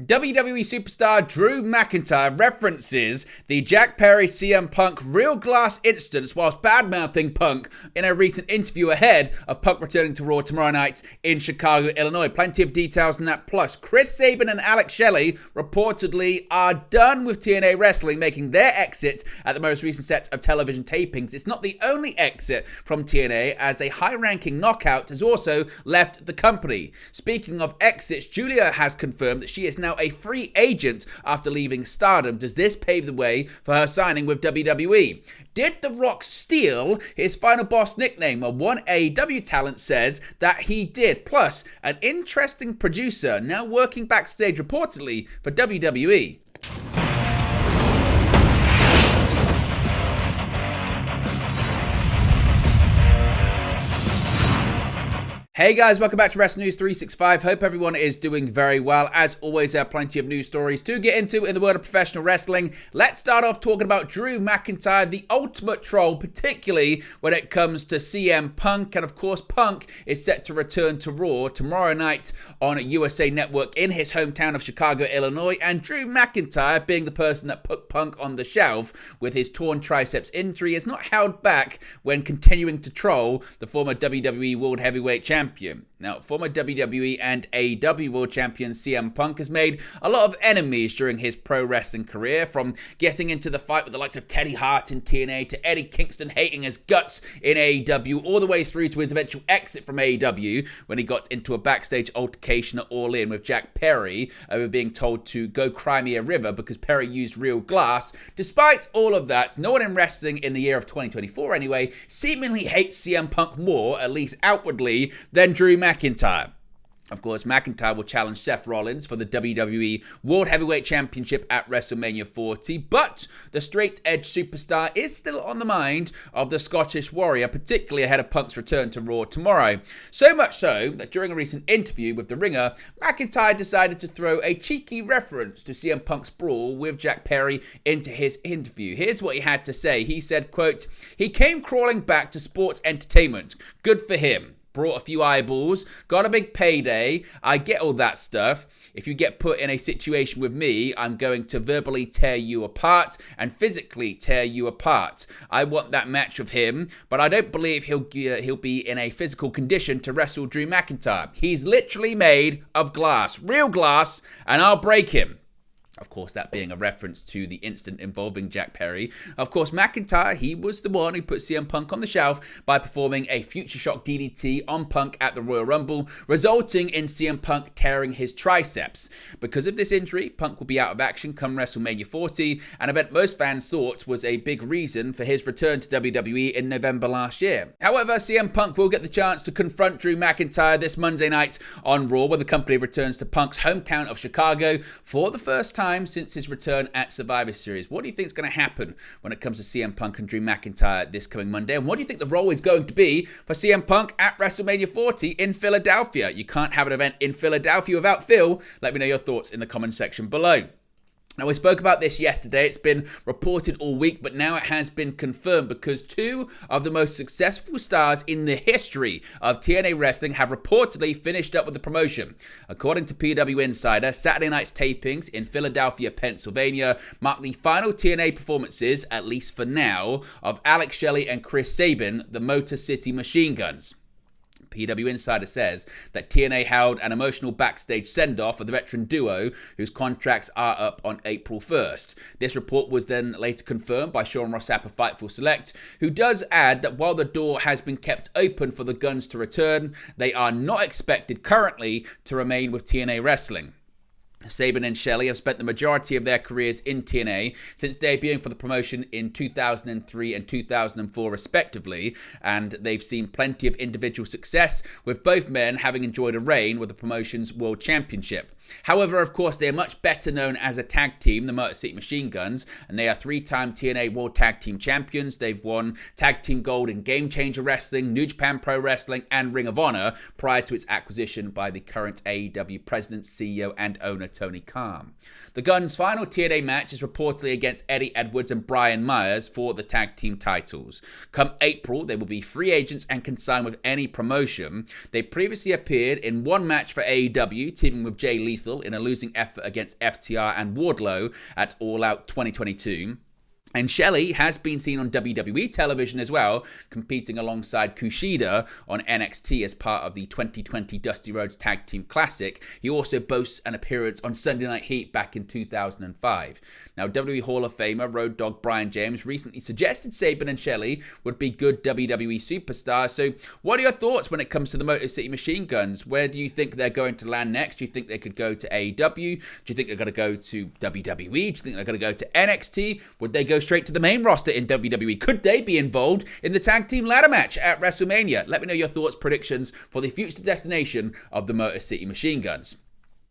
WWE superstar Drew McIntyre references the Jack Perry CM Punk real glass instance whilst badmouthing Punk in a recent interview ahead of Punk returning to Raw tomorrow night in Chicago, Illinois. Plenty of details on that. Plus, Chris Sabin and Alex Shelley reportedly are done with TNA Wrestling, making their exit at the most recent set of television tapings. It's not the only exit from TNA, as a high-ranking knockout has also left the company. Speaking of exits, Julia has confirmed that she is now a free agent after leaving Stardom. Does this pave the way for her signing with WWE? Did The Rock steal his final boss nickname? Well, one AEW talent says that he did. Plus, an interesting producer now working backstage reportedly for WWE. Hey guys, welcome back to Wrestling News 365. Hope everyone is doing very well. As always, there are plenty of news stories to get into in the world of professional wrestling. Let's start off talking about Drew McIntyre, the ultimate troll, particularly when it comes to CM Punk. And of course, Punk is set to return to Raw tomorrow night on USA Network in his hometown of Chicago, Illinois. And Drew McIntyre, being the person that put Punk on the shelf with his torn triceps injury, is not held back when continuing to troll the former WWE World Heavyweight Champion. Now, former WWE and AEW World Champion CM Punk has made a lot of enemies during his pro wrestling career, from getting into the fight with the likes of Teddy Hart in TNA to Eddie Kingston hating his guts in AEW, all the way through to his eventual exit from AEW when he got into a backstage altercation at All In with Jack Perry over being told to go cry me a river because Perry used real glass. Despite all of that, no one in wrestling in the year of 2024 anyway seemingly hates CM Punk more, at least outwardly, than Drew McIntyre. Of course, McIntyre will challenge Seth Rollins for the WWE World Heavyweight Championship at WrestleMania 40, but the straight-edge superstar is still on the mind of the Scottish Warrior, particularly ahead of Punk's return to Raw tomorrow. So much so that during a recent interview with The Ringer, McIntyre decided to throw a cheeky reference to CM Punk's brawl with Jack Perry into his interview. Here's what he had to say. He said, quote, "He came crawling back to sports entertainment. Good for him. Brought a few eyeballs, got a big payday. I get all that stuff. If you get put in a situation with me, I'm going to verbally tear you apart and physically tear you apart. I want that match with him, but I don't believe he'll be in a physical condition to wrestle Drew McIntyre. He's literally made of glass, real glass, and I'll break him." Of course, that being a reference to the incident involving Jack Perry. Of course, McIntyre, he was the one who put CM Punk on the shelf by performing a Future Shock DDT on Punk at the Royal Rumble, resulting in CM Punk tearing his triceps. Because of this injury, Punk will be out of action come WrestleMania 40, an event most fans thought was a big reason for his return to WWE in November last year. However, CM Punk will get the chance to confront Drew McIntyre this Monday night on Raw, where the company returns to Punk's hometown of Chicago for the first time since his return at Survivor Series. What do you think is going to happen when it comes to CM Punk and Drew McIntyre this coming Monday? And what do you think the role is going to be for CM Punk at WrestleMania 40 in Philadelphia? You can't have an event in Philadelphia without Phil. Let me know your thoughts in the comment section below. Now, we spoke about this yesterday. It's been reported all week, but now it has been confirmed because two of the most successful stars in the history of TNA Wrestling have reportedly finished up with the promotion. According to PW Insider, Saturday night's tapings in Philadelphia, Pennsylvania mark the final TNA performances, at least for now, of Alex Shelley and Chris Sabin, the Motor City Machine Guns. PW Insider says that TNA held an emotional backstage send-off of the veteran duo, whose contracts are up on April 1st. This report was then later confirmed by Sean Rossap of Fightful Select, who does add that while the door has been kept open for the Guns to return, they are not expected currently to remain with TNA Wrestling. Sabin and Shelley have spent the majority of their careers in TNA since debuting for the promotion in 2003 and 2004 respectively, and they've seen plenty of individual success, with both men having enjoyed a reign with the promotion's World Championship. However, of course, they are much better known as a tag team, the Motor City Machine Guns, and they are three-time TNA World Tag Team Champions. They've won Tag Team Gold in Game Changer Wrestling, New Japan Pro Wrestling, and Ring of Honor prior to its acquisition by the current AEW president, CEO, and owner Tony Khan. The Guns' final TNA match is reportedly against Eddie Edwards and Brian Myers for the tag team titles. Come April, they will be free agents and can sign with any promotion. They previously appeared in one match for AEW, teaming with Jay Lethal in a losing effort against FTR and Wardlow at All Out 2022. And Shelley has been seen on WWE television as well, competing alongside Kushida on NXT as part of the 2020 Dusty Rhodes Tag Team Classic. He also boasts an appearance on Sunday Night Heat back in 2005. Now, WWE Hall of Famer Road Dogg Brian James recently suggested Sabin and Shelley would be good WWE superstars. So what are your thoughts when it comes to the Motor City Machine Guns? Where do you think they're going to land next? Do you think they could go to AEW? Do you think they're going to go to WWE? Do you think they're going to go to NXT? Would they go straight to the main roster in WWE? Could they be involved in the tag team ladder match at WrestleMania? Let me know your thoughts, predictions for the future destination of the Motor City Machine Guns.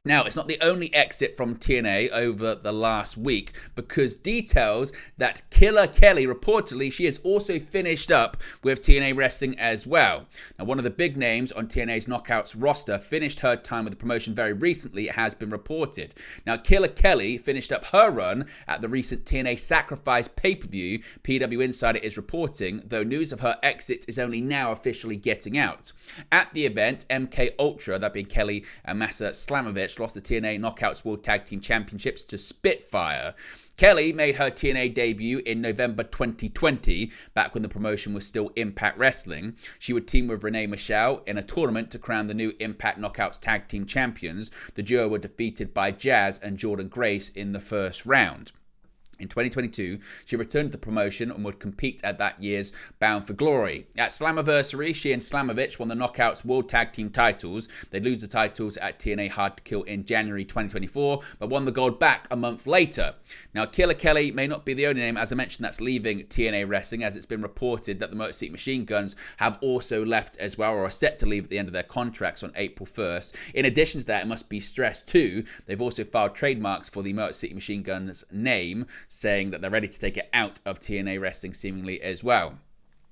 Now, it's not the only exit from TNA over the last week, because details that Killer Kelly, reportedly, she has also finished up with TNA Wrestling as well. Now, one of the big names on TNA's Knockouts roster finished her time with the promotion very recently, it has been reported. Now, Killer Kelly finished up her run at the recent TNA Sacrifice pay-per-view, PW Insider is reporting, though news of her exit is only now officially getting out. At the event, MK Ultra, that being Kelly and Massa Slamovich, lost the TNA Knockouts World Tag Team Championships to Spitfire. Kelly made her TNA debut in November 2020, back when the promotion was still Impact Wrestling. She would team with Renee Michelle in a tournament to crown the new Impact Knockouts Tag Team Champions. The duo were defeated by Jazz and Jordan Grace in the first round. In 2022, she returned to the promotion and would compete at that year's Bound for Glory. At Slammiversary, she and Slamovich won the Knockouts World Tag Team titles. They'd lose the titles at TNA Hard to Kill in January 2024, but won the gold back a month later. Now, Killer Kelly may not be the only name, as I mentioned, that's leaving TNA Wrestling, as it's been reported that the Motor City Machine Guns have also left as well, or are set to leave at the end of their contracts on April 1st. In addition to that, it must be stressed too, they've also filed trademarks for the Motor City Machine Guns name, saying that they're ready to take it out of TNA Wrestling seemingly as well.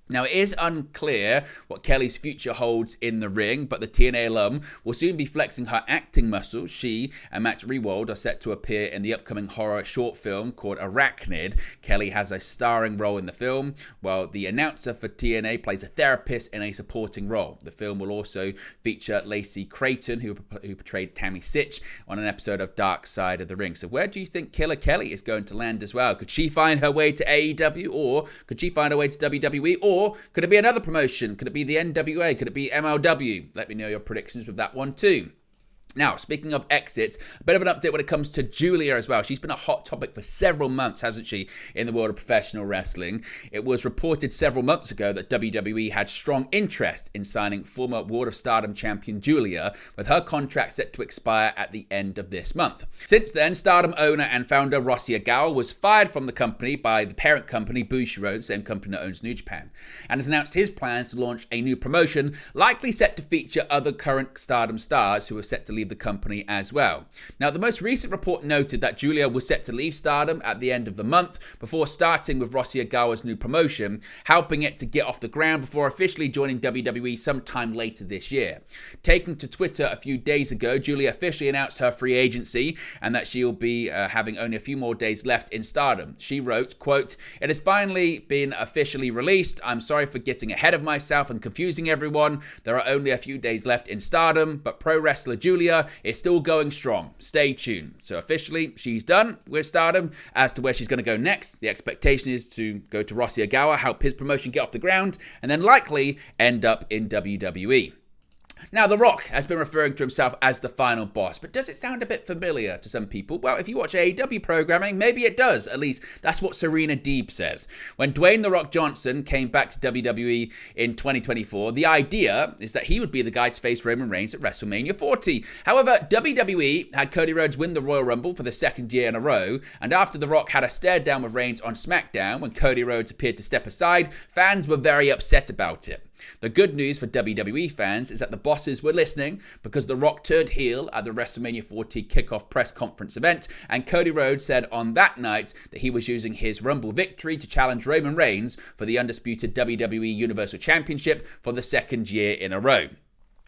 Now, it is unclear what Kelly's future holds in the ring, but the TNA alum will soon be flexing her acting muscles. She and Matt Rewald are set to appear in the upcoming horror short film called Arachnid. Kelly has a starring role in the film, while the announcer for TNA plays a therapist in a supporting role. The film will also feature Lacey Creighton, who portrayed Tammy Sitch on an episode of Dark Side of the Ring. So where do you think Killer Kelly is going to land as well? Could she find her way to AEW, or could she find her way to WWE, or could it be another promotion? Could it be the NWA? Could it be MLW? Let me know your predictions with that one too. Now, speaking of exits, a bit of an update when it comes to Julia as well. She's been a hot topic for several months, hasn't she, in the world of professional wrestling. It was reported several months ago that WWE had strong interest in signing former World of Stardom champion Julia, with her contract set to expire at the end of this month. Since then, Stardom owner and founder Rossy Ogawa was fired from the company by the parent company Bushiroad, the same company that owns New Japan, and has announced his plans to launch a new promotion, likely set to feature other current Stardom stars who are set to leave the company as well. Now, the most recent report noted that Julia was set to leave Stardom at the end of the month before starting with Rossy Ogawa's new promotion, helping it to get off the ground before officially joining WWE sometime later this year. Taking to Twitter a few days ago, Julia officially announced her free agency and that she will be having only a few more days left in Stardom. She wrote, quote, "It has finally been officially released. I'm sorry for getting ahead of myself and confusing everyone. There are only a few days left in Stardom, but pro wrestler Julia is still going strong. Stay tuned." So officially, she's done with Stardom. As to where she's going to go next, the expectation is to go to Rossy Ogawa, help his promotion get off the ground, and then likely end up in WWE. Now, The Rock has been referring to himself as the final boss, but does it sound a bit familiar to some people? Well, if you watch AEW programming, maybe it does. At least that's what Serena Deeb says. When Dwayne The Rock Johnson came back to WWE in 2024, the idea is that he would be the guy to face Roman Reigns at WrestleMania 40. However, WWE had Cody Rhodes win the Royal Rumble for the second year in a row, and after The Rock had a stare down with Reigns on SmackDown when Cody Rhodes appeared to step aside, fans were very upset about it. The good news for WWE fans is that the bosses were listening, because The Rock turned heel at the WrestleMania 40 kickoff press conference event, and Cody Rhodes said on that night that he was using his Rumble victory to challenge Roman Reigns for the undisputed WWE Universal Championship for the second year in a row.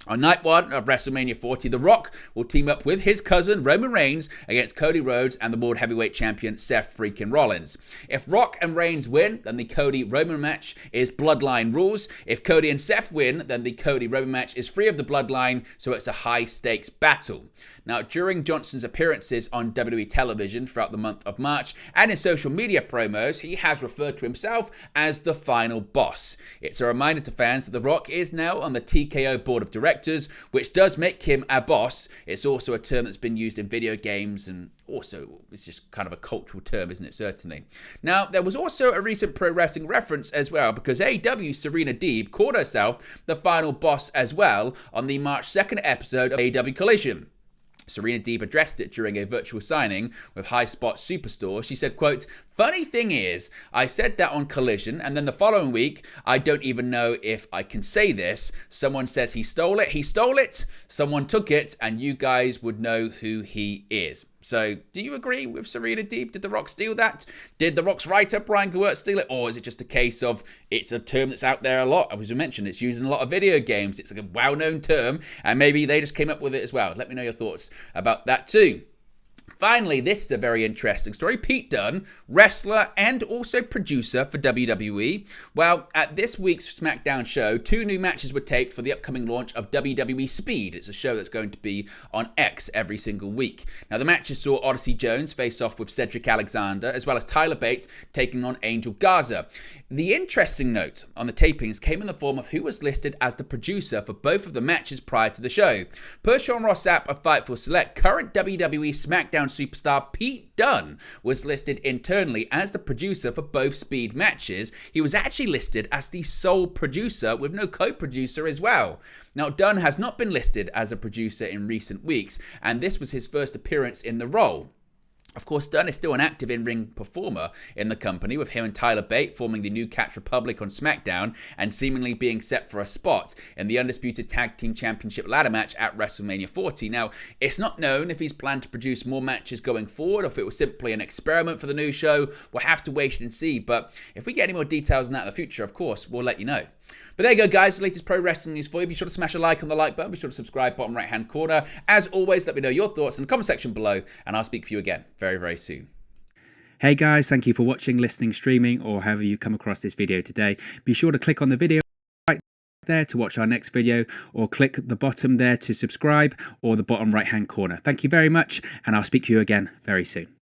On night one of WrestleMania 40, The Rock will team up with his cousin Roman Reigns against Cody Rhodes and the World Heavyweight Champion Seth freaking Rollins. If Rock and Reigns win, then the Cody-Roman match is Bloodline rules. If Cody and Seth win, then the Cody-Roman match is free of the Bloodline, so it's a high-stakes battle. Now, during Johnson's appearances on WWE television throughout the month of March and in social media promos, he has referred to himself as the final boss. It's a reminder to fans that The Rock is now on the TKO board of directors, which does make him a boss. It's also a term that's been used in video games, and also it's just kind of a cultural term, isn't it? Certainly. Now, there was also a recent pro wrestling reference as well, because AEW's Serena Deeb called herself the final boss as well on the March 2nd episode of AEW Collision. Serena Deeb addressed it during a virtual signing with High Spot Superstore. She said, quote, "Funny thing is, I said that on Collision, and then the following week, I don't even know if I can say this. Someone says he stole it, someone took it, and you guys would know who he is." So, do you agree with Serena Deeb? Did The Rock steal that? Did The Rock's writer, Brian Gewirtz, steal it? Or is it just a case of it's a term that's out there a lot? As we mentioned, it's used in a lot of video games. It's like a well-known term, and maybe they just came up with it as well. Let me know your thoughts about that too. Finally, this is a very interesting story. Pete Dunn, wrestler and also producer for WWE. Well, at this week's SmackDown show, 2 new matches were taped for the upcoming launch of WWE Speed. It's a show that's going to be on X every single week. Now, the matches saw Odyssey Jones face off with Cedric Alexander, as well as Tyler Bate taking on Angel Garza. The interesting note on the tapings came in the form of who was listed as the producer for both of the matches prior to the show. Per Sean Ross Sapp of Fightful Select, current WWE SmackDown superstar Pete Dunn was listed internally as the producer for both Speed matches. He was actually listed as the sole producer with no co-producer as well. Now, Dunn has not been listed as a producer in recent weeks, and this was his first appearance in the role. Of course, Dunn is still an active in-ring performer in the company, with him and Tyler Bate forming the new Catch Republic on SmackDown and seemingly being set for a spot in the Undisputed Tag Team Championship ladder match at WrestleMania 40. Now, it's not known if he's planned to produce more matches going forward or if it was simply an experiment for the new show. We'll have to wait and see, but if we get any more details on that in the future, of course, we'll let you know. But there you go, guys. The latest pro wrestling news for you. Be sure to smash a like on the like button. Be sure to subscribe, bottom right-hand corner. As always, let me know your thoughts in the comment section below, and I'll speak for you again very, very soon. Hey guys, thank you for watching, listening, streaming, or however you come across this video today. Be sure to click on the video right there to watch our next video, or click the bottom there to subscribe, or the bottom right-hand corner. Thank you very much, and I'll speak to you again very soon.